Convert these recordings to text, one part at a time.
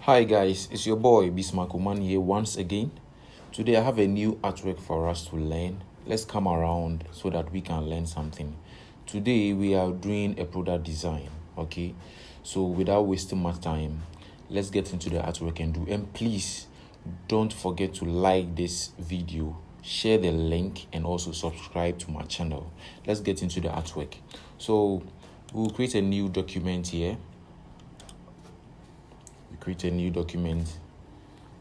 Hi guys, it's your boy Bismarck Oman here once again. Today I have a new artwork for us to learn. Let's come around so that we can learn something. Today we are doing a product design, okay? So without wasting much time, let's get into the artwork and do. And please don't forget to like this video, share the link, and also subscribe to my channel. Let's get into the artwork. So we'll create a new document here. Create a new document,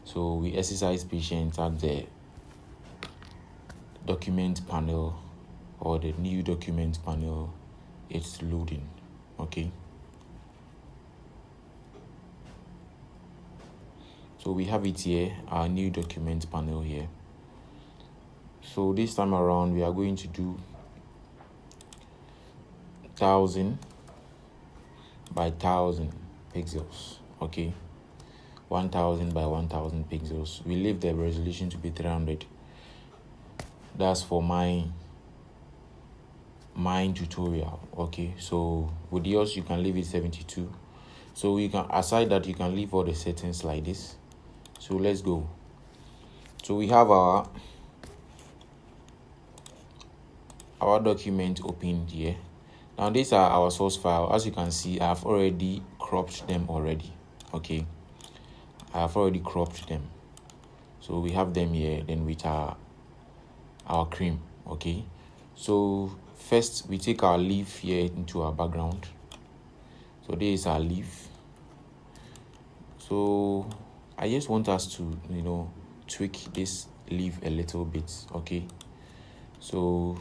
so we exercise patience at the document panel or the new document panel. It's loading. Okay, so we have it here, our new document panel here. So this time around we are going to do 1000 by 1000 pixels. Okay, 1000 by 1000 pixels. We leave the resolution to be 300. That's for my tutorial. Okay, so with yours you can leave it 72. So you can, aside that, you can leave all the settings like this. So let's go. So we have our document opened here. Now these are our source file. As you can see, I have already cropped them already. Okay, I have already cropped them. So we have them here, then with our cream. Okay, so first we take our leaf here into our background. So this is our leaf. So I just want us to tweak this leaf a little bit. Okay, so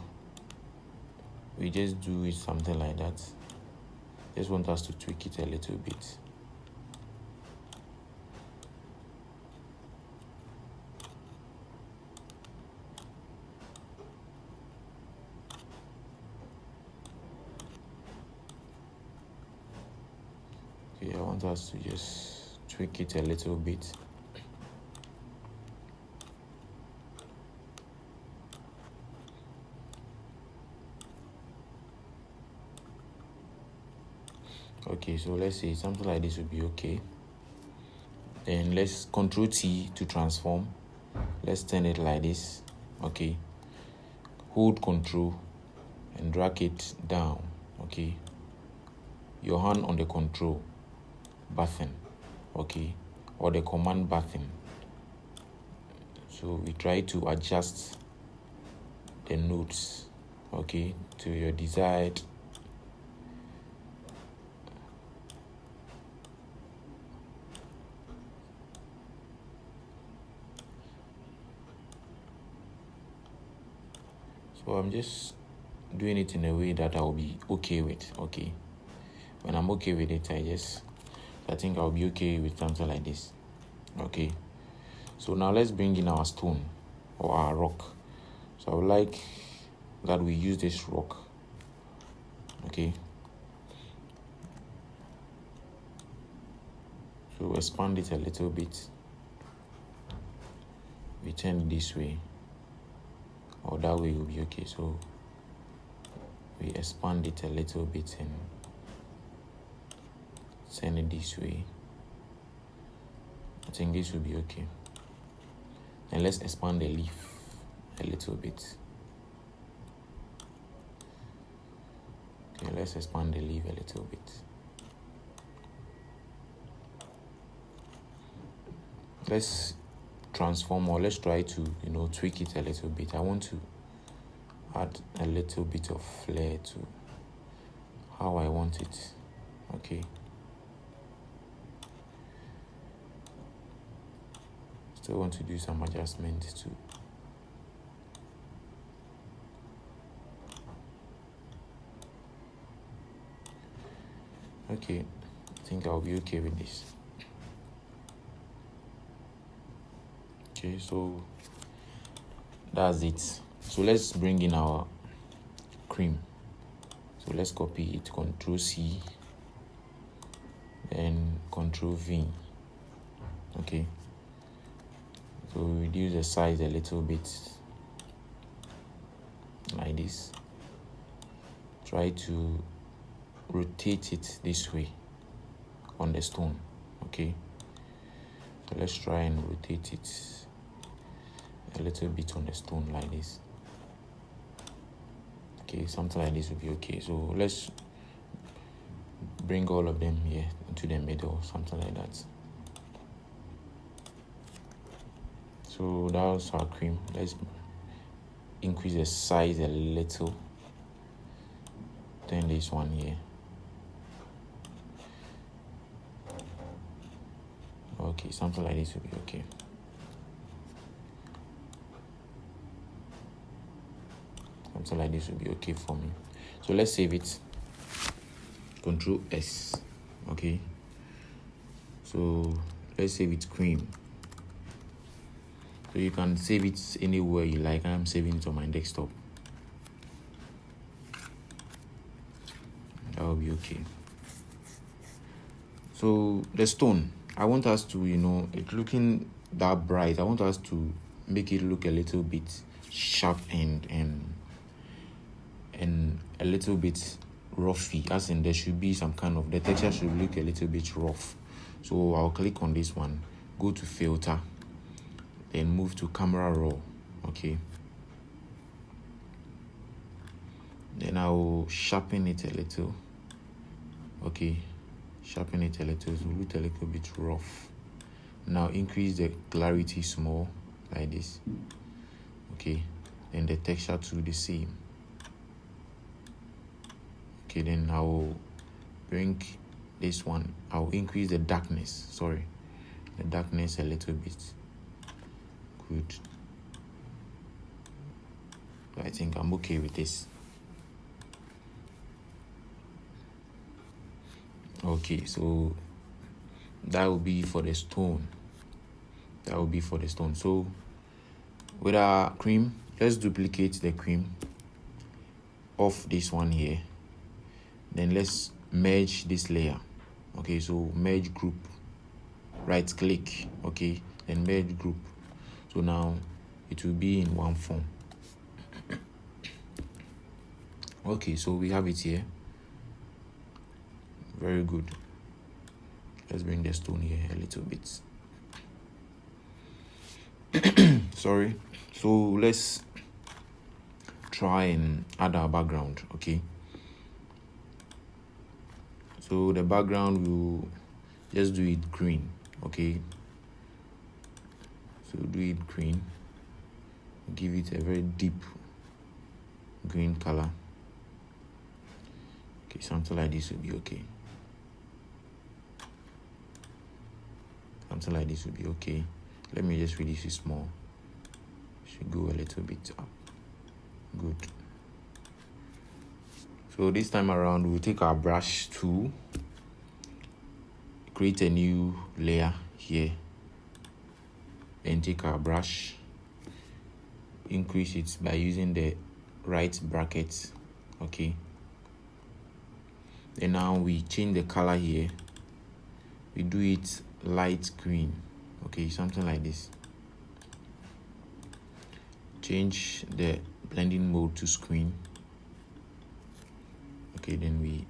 we just do it something like that. Just want us to tweak it a little bit. Okay, I want us to just tweak it a little bit. Okay, so let's say something like this would be okay. Then let's Ctrl T to transform. Let's turn it like this. Okay, hold Ctrl and drag it down. Okay, your hand on the Control button, okay, or the command button. So we try to adjust the nodes, okay, to your desired So I'm just doing it in a way that I'll be okay with. Okay, when I'm okay with it, I think I'll be okay with something like this. Okay, so now let's bring in our stone or our rock. So I would like that we use this rock. Okay, so expand it a little bit. We turn it this way, or that way will be okay. So we expand it a little bit and turn it this way. I think this will be okay. And let's expand the leaf a little bit. Okay, let's expand the leaf a little bit. Let's transform, or let's try to tweak it a little bit. I want to add a little bit of flair to how I want it. Okay, still want to do some adjustments too. Okay, I think I'll be okay with this. Okay, so that's it. So let's bring in our cream. So let's copy it, Ctrl C, then Ctrl V. Okay, so reduce the size a little bit like this. Try to rotate it this way on the stone. Okay, So let's try and rotate it a little bit on the stone like this. Okay, something like this will be okay. So let's bring all of them here into the middle, something like that. So that's our cream. Let's increase the size a little. Then this one here. Okay, something like this will be okay. Something like this will be okay for me. So let's save it. Control S. Okay. So let's save it cream. So you can save it anywhere you like. I'm saving it on my desktop. That will be okay. So the stone, I want us to, it looking that bright. I want us to make it look a little bit sharp and a little bit roughy, as in there should be some kind of, the texture should look a little bit rough. So I'll click on this one, go to filter, then move to camera raw. Okay, then I'll sharpen it a little. Okay, sharpen it a little, so look a little bit rough. Now increase the clarity small like this. Okay, and the texture to the same. Okay, then I will bring this one, I'll increase the darkness, the darkness a little bit. Good. I think I'm okay with this. Okay, so that will be for the stone. So with our cream, let's duplicate the cream of this one here. Then let's merge this layer. Okay, so merge group, right click. Okay, then merge group. So now it will be in one form. Okay, so we have it here. Very good. Let's bring the stone here a little bit. Sorry. So let's try and add our background. Okay, so the background, will just do it green. Okay, so do it green, give it a very deep green color. Okay, something like this will be okay. Something like this will be okay. Let me just reduce it small. Should go a little bit up. Good. So this time around, we'll take our brush tool, create a new layer here, then take our brush, increase it by using the right bracket. Okay, then now we change the color here, we do it light green. Okay, something like this. Change the blending mode to screen. Okay, then we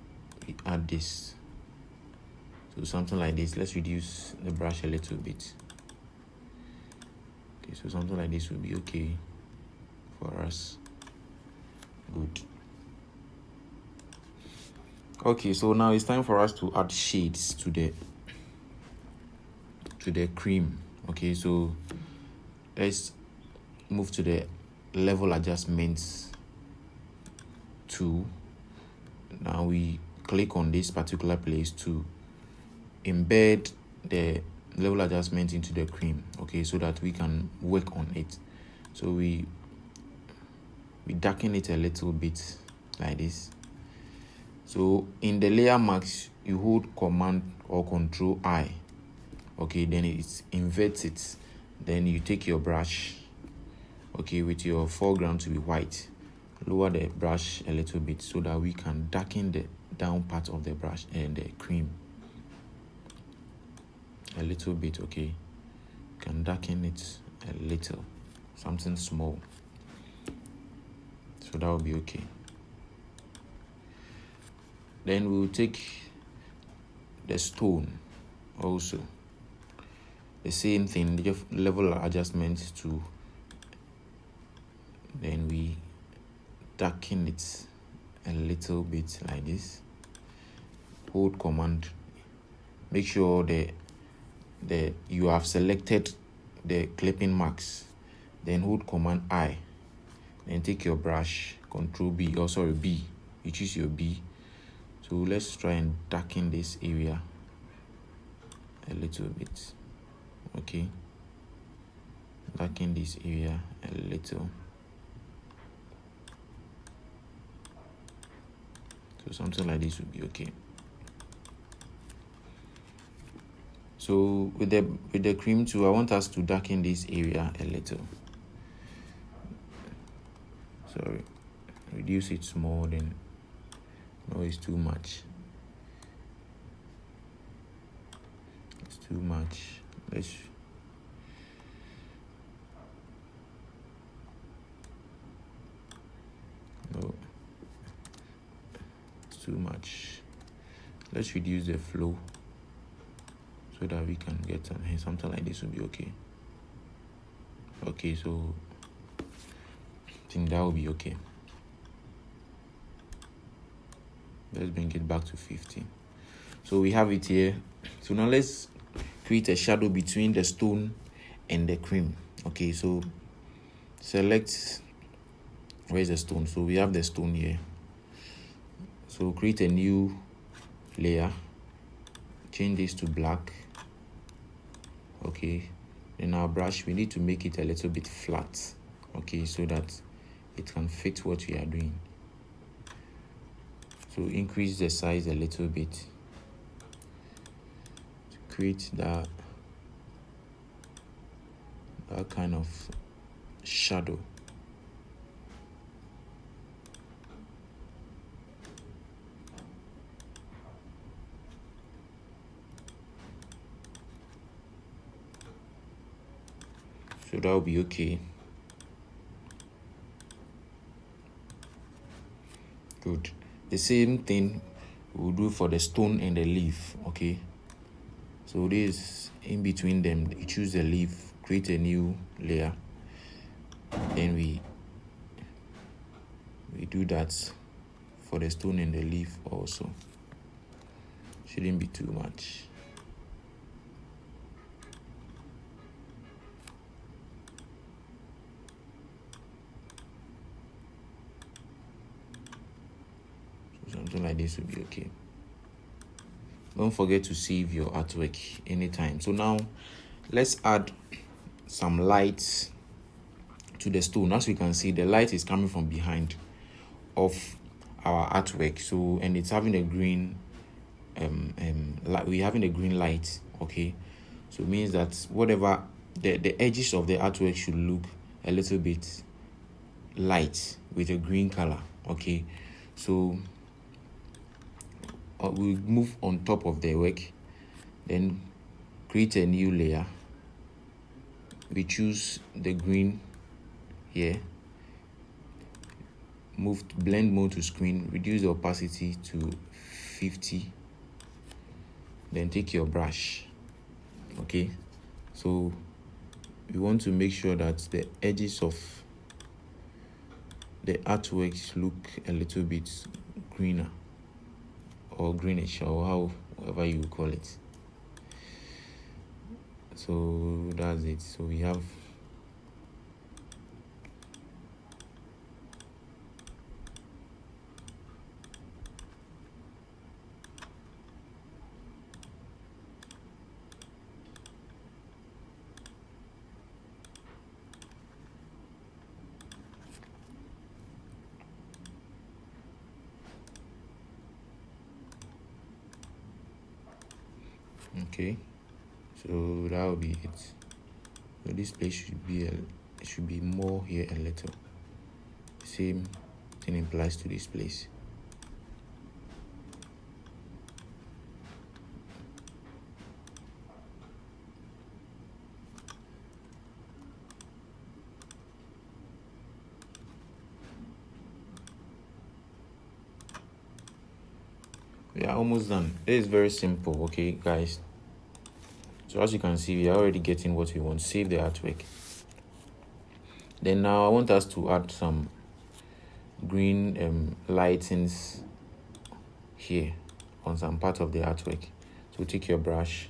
add this. So something like this. Let's reduce the brush a little bit. Okay, so something like this will be okay for us. Good. Okay, so now it's time for us to add shades to the cream. Okay, so let's move to the level adjustments tool. Now we click on this particular place to embed the level adjustment into the cream. Okay, so that we can work on it. So we darken it a little bit like this. So in the layer mask, you hold Command or Control I. Okay, then it inverts it. Then you take your brush, okay, with your foreground to be white, lower the brush a little bit so that we can darken the down part of the brush and the cream a little bit. Okay, you can darken it a little, something small, so that will be okay. Then we'll take the stone also, the same thing, the level adjustment to, then we darken it a little bit like this. Hold command, make sure that you have selected the clipping marks, then hold command I, then take your brush, control B, or sorry B, you choose your B. So let's try and darken this area a little bit. Okay, darken this area a little. So something like this would be okay. So with the cream tool, I want us to darken this area a little. Sorry, reduce it small, then no, it's too much. It's too much. No, it's too much. Let's reduce the flow so that we can get something like this will be okay. Okay, so I think that will be okay. Let's bring it back to 50. So we have it here. So now let's create a shadow between the stone and the cream. Okay, so select, where's the stone? So we have the stone here. So create a new layer, change this to black. Okay, then our brush, we need to make it a little bit flat, okay, so that it can fit what we are doing. So increase the size a little bit to create that kind of shadow. So that will be okay. Good. The same thing we'll do for the stone and the leaf. Okay. So this in between them, you choose the leaf, create a new layer. Then we do that for the stone and the leaf also. Shouldn't be too much. Something like this will be okay. Don't forget to save your artwork anytime. So now let's add some lights to the stone. As we can see, the light is coming from behind of our artwork. So, and it's having a green we're having a green light. Okay, so it means that whatever the edges of the artwork should look a little bit light with a green color. Okay, so we'll move on top of the work, then create a new layer. We choose the green here, move to blend mode to screen, reduce the opacity to 50, then take your brush. Okay, so we want to make sure that the edges of the artworks look a little bit greener or greenish, or however you call it. So that's it. So we have okay, so that will be it. So this place should be more here a little. Same thing applies to this place. We are almost done. It is very simple, okay, guys. So as you can see, we are already getting what we want. Save the artwork. Then now I want us to add some green lightings here on some part of the artwork. So take your brush,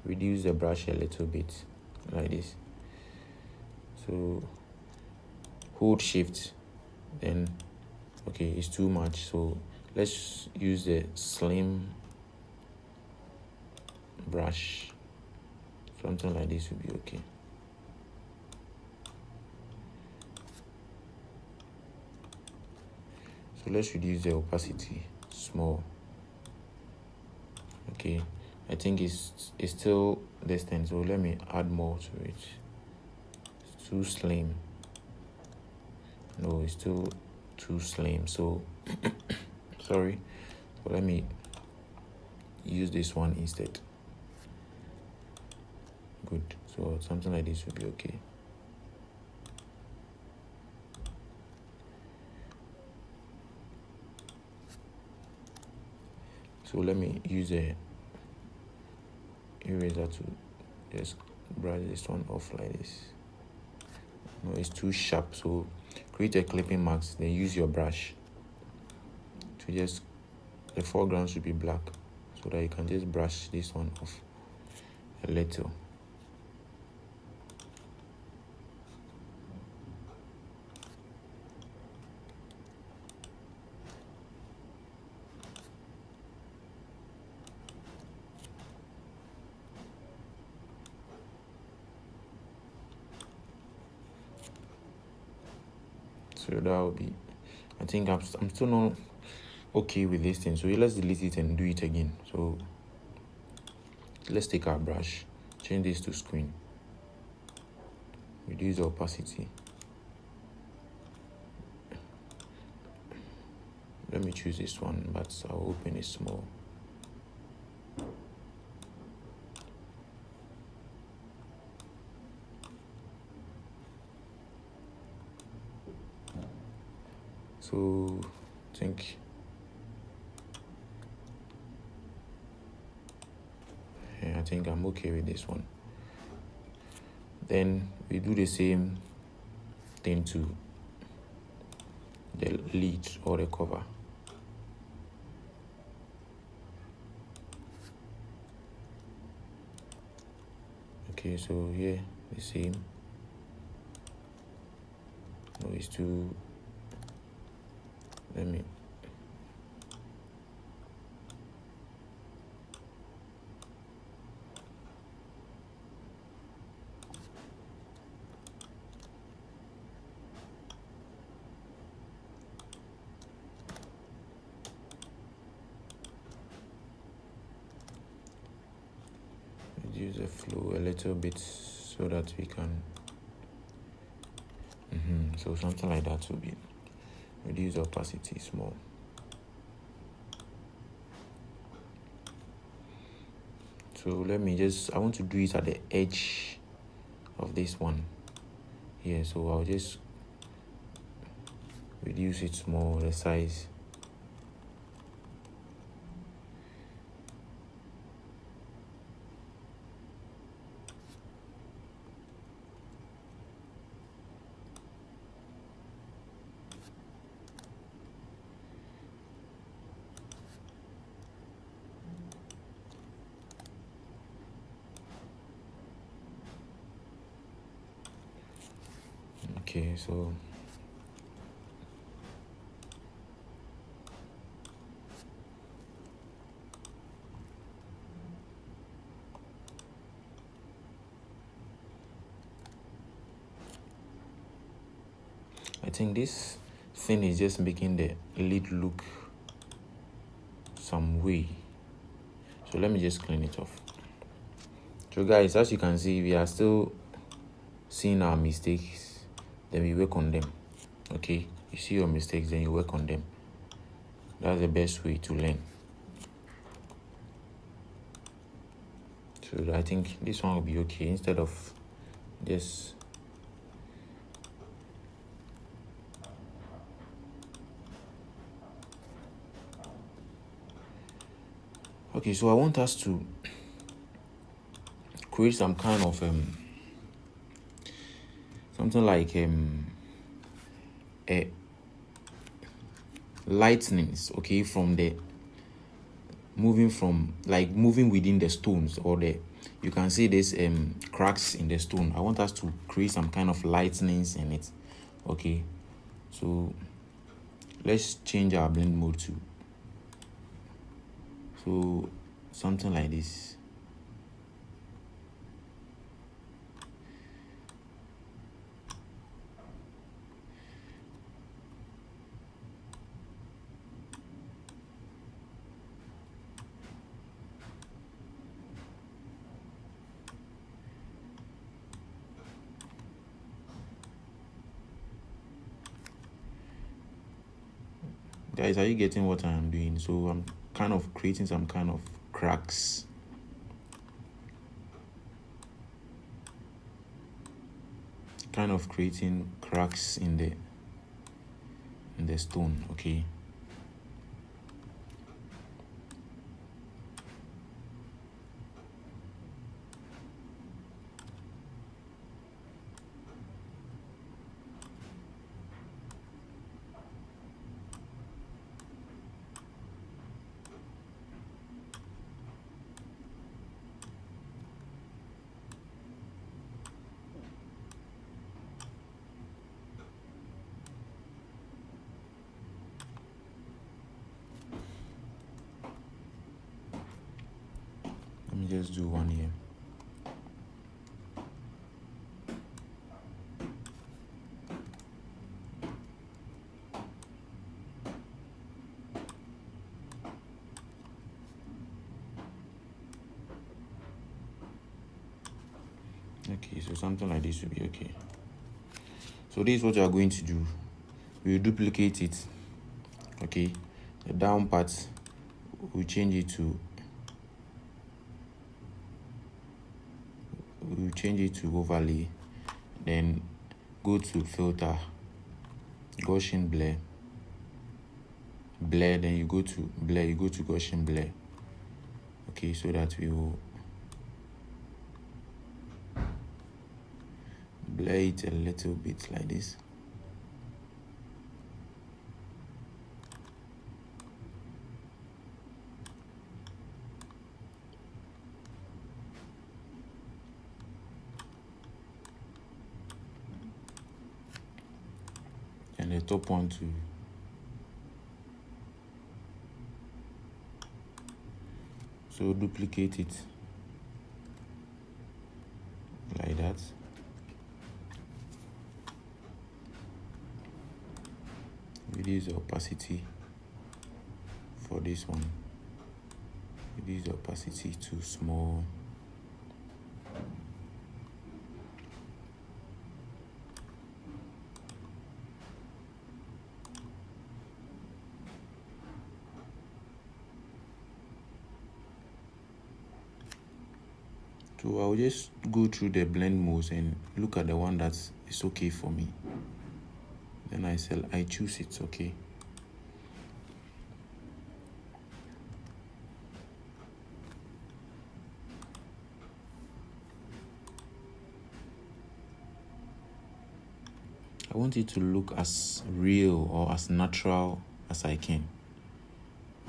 reduce the brush a little bit like this. So hold shift, then okay, it's too much, so let's use the slim brush. Something like this will be okay. So let's reduce the opacity small. Okay, I think it's still distant, so let me add more to it. It's too slim. No, it's still too slim, so sorry. So let me use this one instead. Good. So something like this would be okay. So let me use a eraser to just brush this one off like this. No, it's too sharp, so create a clipping mask, then use your brush to just, the foreground should be black, so that you can just brush this one off a little. So that will be, I think I'm still not okay with this thing, so let's delete it and do it again. So let's take our brush, change this to screen, reduce the opacity. Let me choose this one, but I'll open it small. So I think I'm okay with this one. Then we do the same thing to the lead or the cover. Okay, so here the same. No, it's too, let me, reduce the flow a little bit so that we can so something like that will be, reduce the opacity small. So let me just, I want to do it at the edge of this one here, so I'll just reduce it small, the size. Okay, so I think this thing is just making the lid look some way. So let me just clean it off. So guys, as you can see, we are still seeing our mistakes, then we work on them. Okay, you see your mistakes, then you work on them. That's the best way to learn. So I think this one will be okay instead of this. Okay, so I want us to create some kind of something like a lightnings, okay, from the moving within the stones, or the you can see this cracks in the stone. I want us to create some kind of lightnings in it. Okay, so let's change our blend mode to something like this. Guys, are you getting what I'm doing? So I'm kind of creating some kind of cracks. Kind of creating cracks in the stone, okay? Let me just do one here. Okay, so something like this will be okay. So this is what you are going to do. We will duplicate it. Okay, the down part, we change it to overlay, then go to filter, Gaussian blur, then you go to blur, you go to Gaussian blur. Okay, so that we will blur it a little bit like this. And the top one too. So duplicate it like that. Reduce the opacity for this one. Reduce the opacity to small. So I'll just go through the blend modes and look at the one that is okay for me. Then I choose it, okay. I want it to look as real or as natural as I can.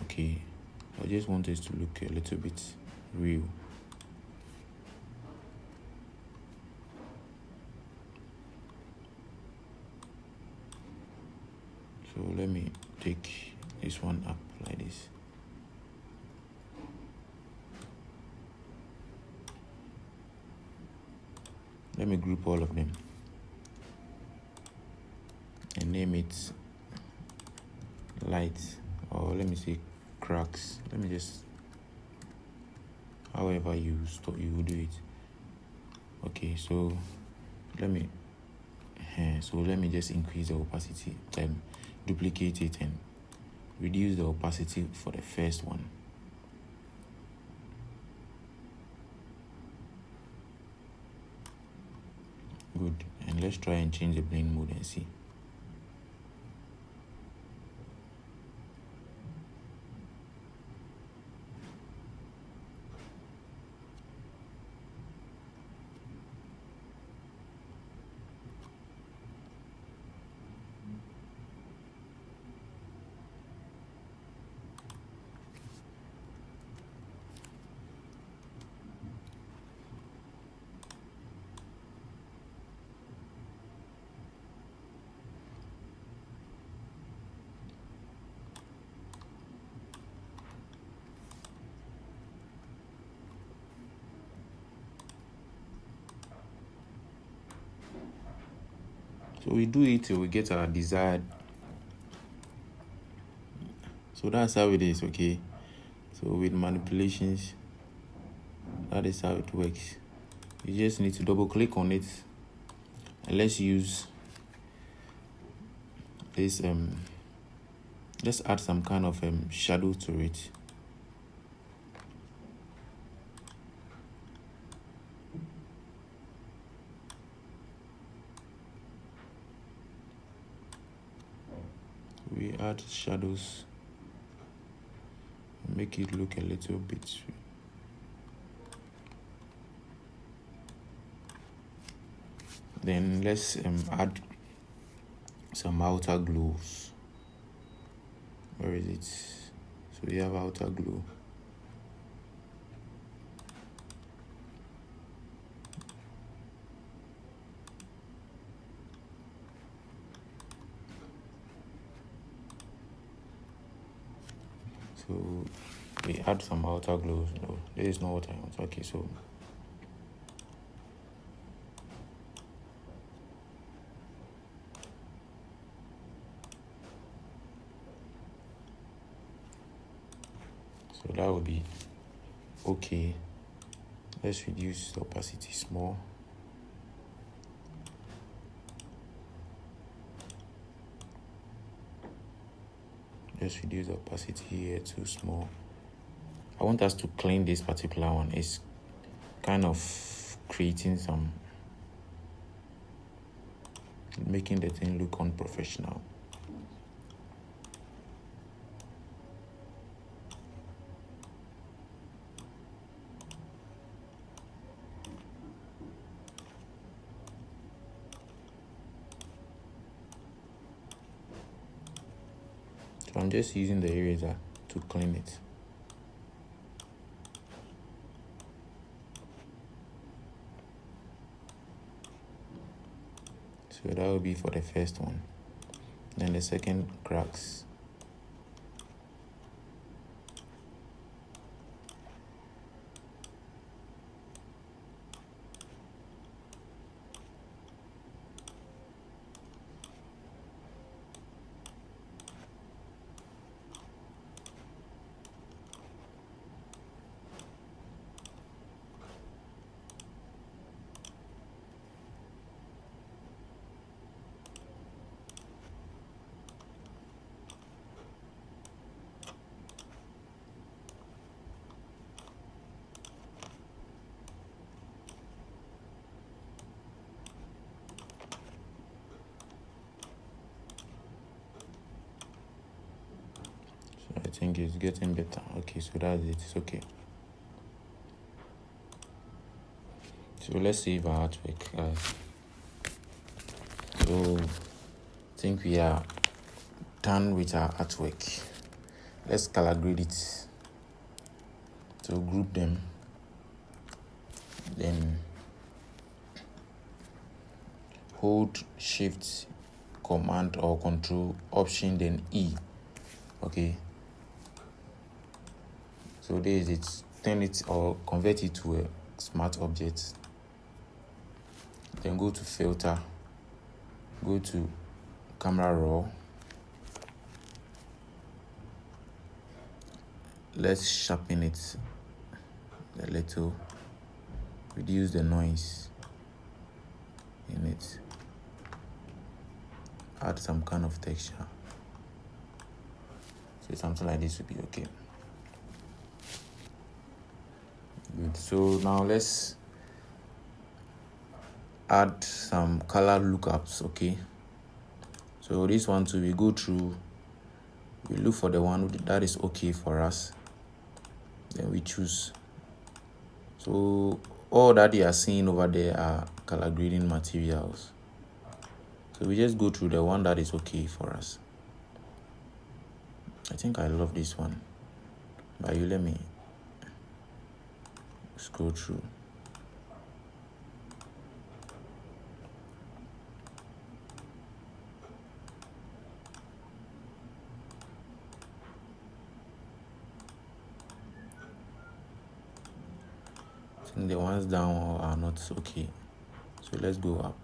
Okay, I just want it to look a little bit real. So let me take this one up like this. Let me group all of them and name it light, or let me say cracks. Let me just, however you do it. Okay, so let me just increase the opacity, duplicate it and reduce the opacity for the first one. Good, and let's try and change the blend mode and see. So we do it till we get our desired. So that's how it is, okay? So with manipulations, that is how it works. You just need to double click on it, and let's use this let's add some kind of shadow to it. We add shadows, make it look a little bit. Then let's add some outer glows. Where is it? So we have outer glow. So we add some outer glows. No, there is no what I want. Okay, so that will be okay. Let's reduce the opacity small. Just reduce the opacity here too small. I want us to clean this particular one. It's kind of creating some, making the thing look unprofessional. So I'm just using the eraser to clean it. So that will be for the first one. Then the second cracks. I think it's getting better. Okay, so that's it. It's okay. So let's save our artwork, guys. So I think we are done with our artwork. Let's color grade it. So group them. Then hold Shift, Command or Control, Option, then E. Okay. So there is it. Turn it or convert it to a smart object. Then go to Filter. Go to Camera Raw. Let's sharpen it a little. Reduce the noise in it. Add some kind of texture. So something like this would be okay. Good. So now let's add some color lookups. Okay. So this one too, we go through. We look for the one that is okay for us. Then we choose. So all that you are seeing over there are color grading materials. So we just go through the one that is okay for us. I think I love this one, but you let me scroll through. I think the ones down are not okay. So let's go up.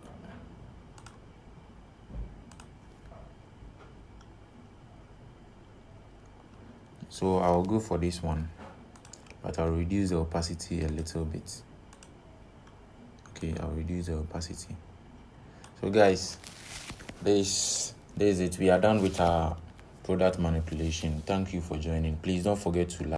So I'll go for this one, but I'll reduce the opacity a little bit. Okay, I'll reduce the opacity. So guys, this is it. We are done with our product manipulation. Thank you for joining. Please don't forget to like.